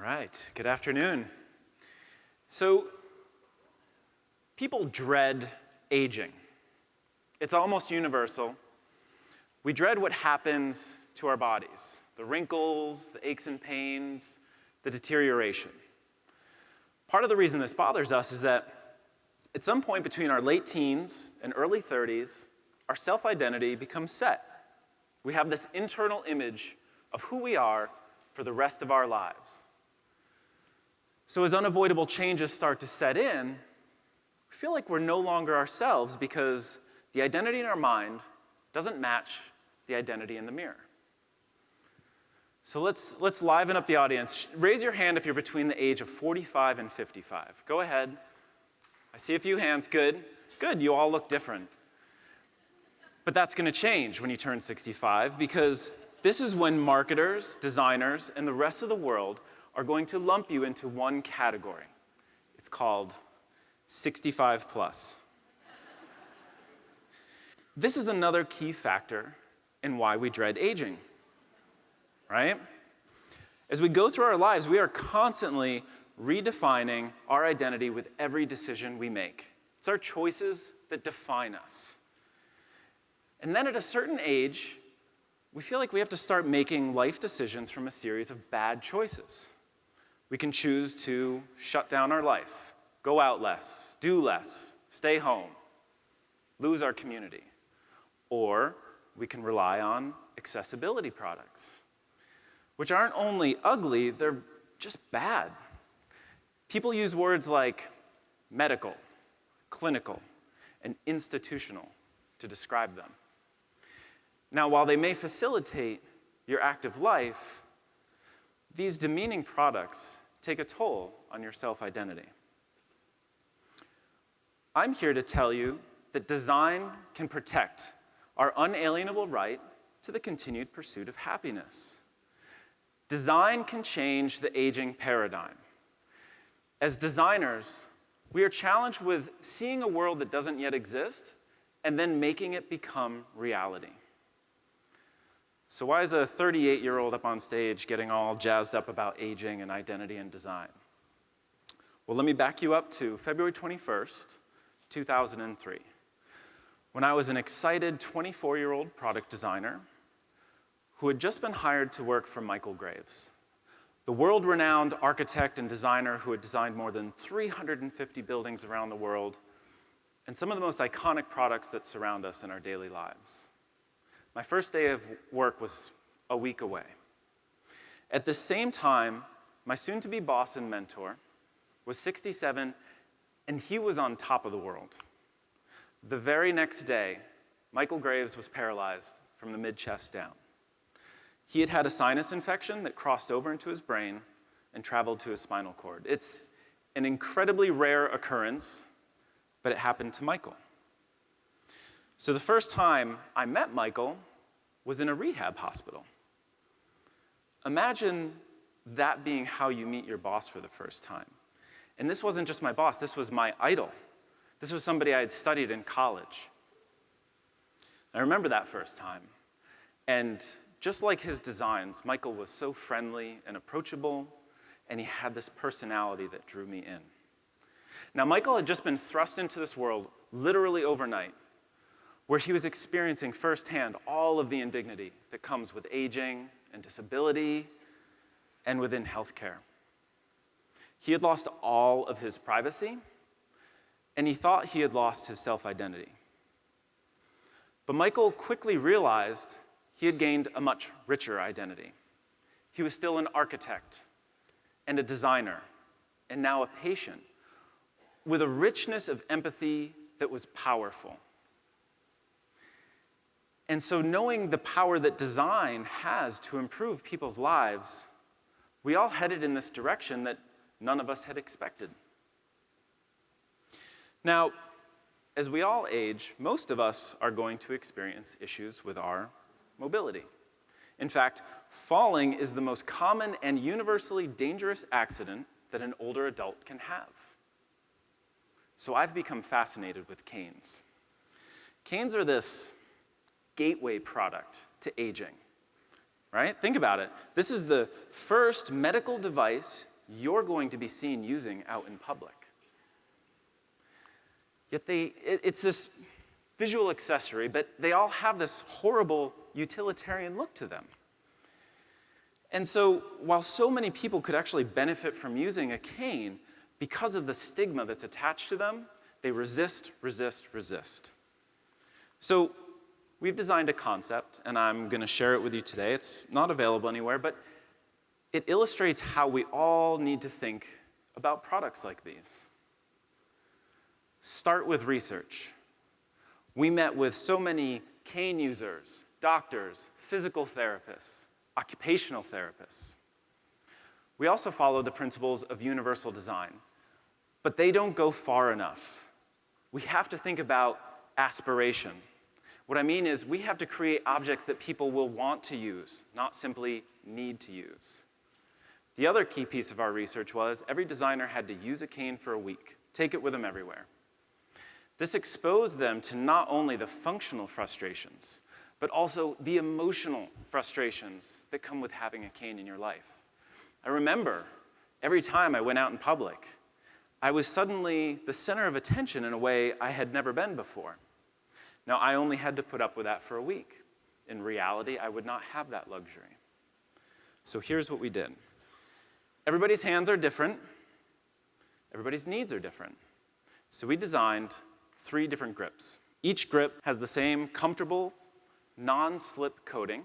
right, good afternoon. So, people dread aging. It's almost universal. We dread what happens to our bodies, the wrinkles, the aches and pains, the deterioration. Part of the reason this bothers us is that at some point between our late teens and early 30s, our self-identity becomes set. We have this internal image of who we are for the rest of our lives. So as unavoidable changes start to set in, we feel like we're no longer ourselves because the identity in our mind doesn't match the identity in the mirror. So let's liven up the audience. Raise your hand if you're between the age of 45 and 55. Go ahead. I see a few hands. Good. Good, you all look different. But that's going to change when you turn 65 because this is when marketers, designers, and the rest of the world are going to lump you into one category. It's called 65 plus. This is another key factor in why we dread aging, right? As we go through our lives, we are constantly redefining our identity with every decision we make. It's our choices that define us. And then at a certain age, we feel like we have to start making life decisions from a series of bad choices. We can choose to shut down our life, go out less, do less, stay home, lose our community. Or we can rely on accessibility products, which aren't only ugly, they're just bad. People use words like medical, clinical, and institutional to describe them. Now, while they may facilitate your active life, these demeaning products take a toll on your self-identity. I'm here to tell you that design can protect our unalienable right to the continued pursuit of happiness. Design can change the aging paradigm. As designers, we are challenged with seeing a world that doesn't yet exist and then making it become reality. So why is a 38-year-old up on stage getting all jazzed up about aging and identity and design? Well, let me back you up to February 21st, 2003, when I was an excited 24-year-old product designer who had just been hired to work for Michael Graves, the world-renowned architect and designer who had designed more than 350 buildings around the world and some of the most iconic products that surround us in our daily lives. My first day of work was a week away. At the same time, my soon-to-be boss and mentor was 67, and he was on top of the world. The very next day, Michael Graves was paralyzed from the mid-chest down. He had had a sinus infection that crossed over into his brain and traveled to his spinal cord. It's an incredibly rare occurrence, but it happened to Michael. So the first time I met Michael was in a rehab hospital. Imagine that being how you meet your boss for the first time. And this wasn't just my boss, this was my idol. This was somebody I had studied in college. I remember that first time. And just like his designs, Michael was so friendly and approachable, and he had this personality that drew me in. Now, Michael had just been thrust into this world literally overnight, where he was experiencing firsthand all of the indignity that comes with aging and disability and within healthcare. He had lost all of his privacy, and he thought he had lost his self-identity. But Michael quickly realized he had gained a much richer identity. He was still an architect and a designer, and now a patient, with a richness of empathy that was powerful. And so knowing the power that design has to improve people's lives, we all headed in this direction that none of us had expected. Now, as we all age, most of us are going to experience issues with our mobility. In fact, falling is the most common and universally dangerous accident that an older adult can have. So I've become fascinated with canes. Canes are this gateway product to aging, right? Think about it. This is the first medical device you're going to be seen using out in public. Yet it's this visual accessory, but they all have this horrible utilitarian look to them. And so while so many people could actually benefit from using a cane, because of the stigma that's attached to them, they resist, resist, resist. So we've designed a concept, and I'm going to share it with you today. It's not available anywhere, but it illustrates how we all need to think about products like these. Start with research. We met with so many cane users, doctors, physical therapists, occupational therapists. We also follow the principles of universal design, but they don't go far enough. We have to think about aspiration. What I mean is we have to create objects that people will want to use, not simply need to use. The other key piece of our research was every designer had to use a cane for a week, take it with them everywhere. This exposed them to not only the functional frustrations, but also the emotional frustrations that come with having a cane in your life. I remember every time I went out in public, I was suddenly the center of attention in a way I had never been before. Now, I only had to put up with that for a week. In reality, I would not have that luxury. So here's what we did. Everybody's hands are different. Everybody's needs are different. So we designed 3 different grips. Each grip has the same comfortable, non-slip coating,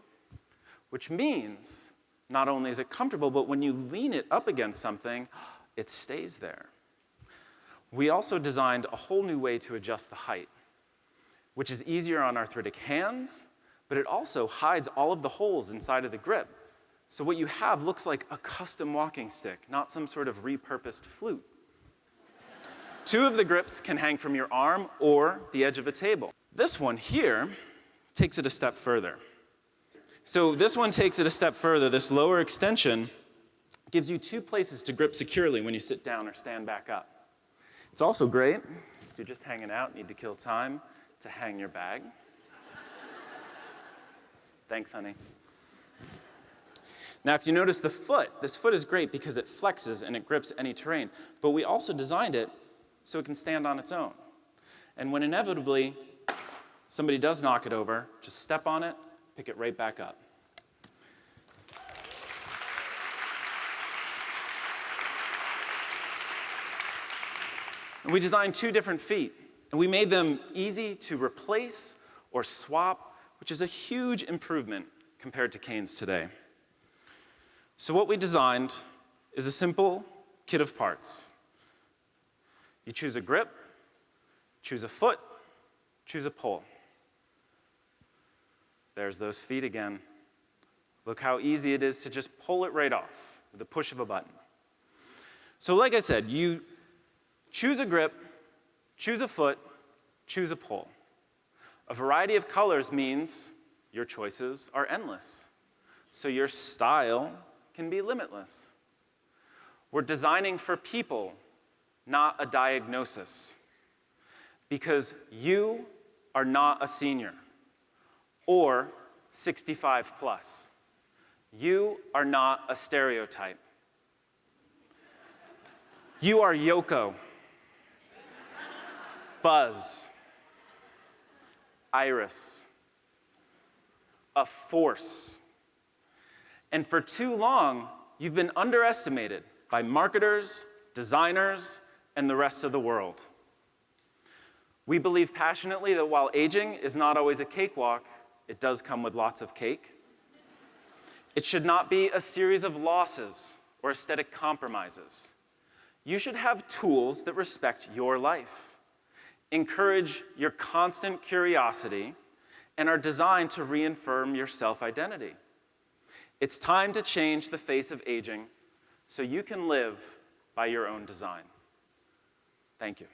which means not only is it comfortable, but when you lean it up against something, it stays there. We also designed a whole new way to adjust the height, which is easier on arthritic hands, but it also hides all of the holes inside of the grip. So what you have looks like a custom walking stick, not some sort of repurposed flute. 2 of the grips can hang from your arm or the edge of a table. This one here takes it a step further. So this one takes it a step further. This lower extension gives you 2 places to grip securely when you sit down or stand back up. It's also great if you're just hanging out, need to kill time, to hang your bag. Thanks, honey. Now, if you notice the foot, this foot is great because it flexes and it grips any terrain, but we also designed it so it can stand on its own. And when inevitably somebody does knock it over, just step on it, pick it right back up. And we designed 2 different feet, and we made them easy to replace or swap, which is a huge improvement compared to canes today. So what we designed is a simple kit of parts. You choose a grip, choose a foot, choose a pole. There's those feet again. Look how easy it is to just pull it right off with the push of a button. So like I said, you choose a grip, choose a foot, choose a pole. A variety of colors means your choices are endless. So your style can be limitless. We're designing for people, not a diagnosis. Because you are not a senior or 65 plus. You are not a stereotype. You are Yoko, Buzz, Iris, a force. And for too long, you've been underestimated by marketers, designers, and the rest of the world. We believe passionately that while aging is not always a cakewalk, it does come with lots of cake. It should not be a series of losses or aesthetic compromises. You should have tools that respect your life, encourage your constant curiosity, and are designed to reaffirm your self-identity. It's time to change the face of aging so you can live by your own design. Thank you.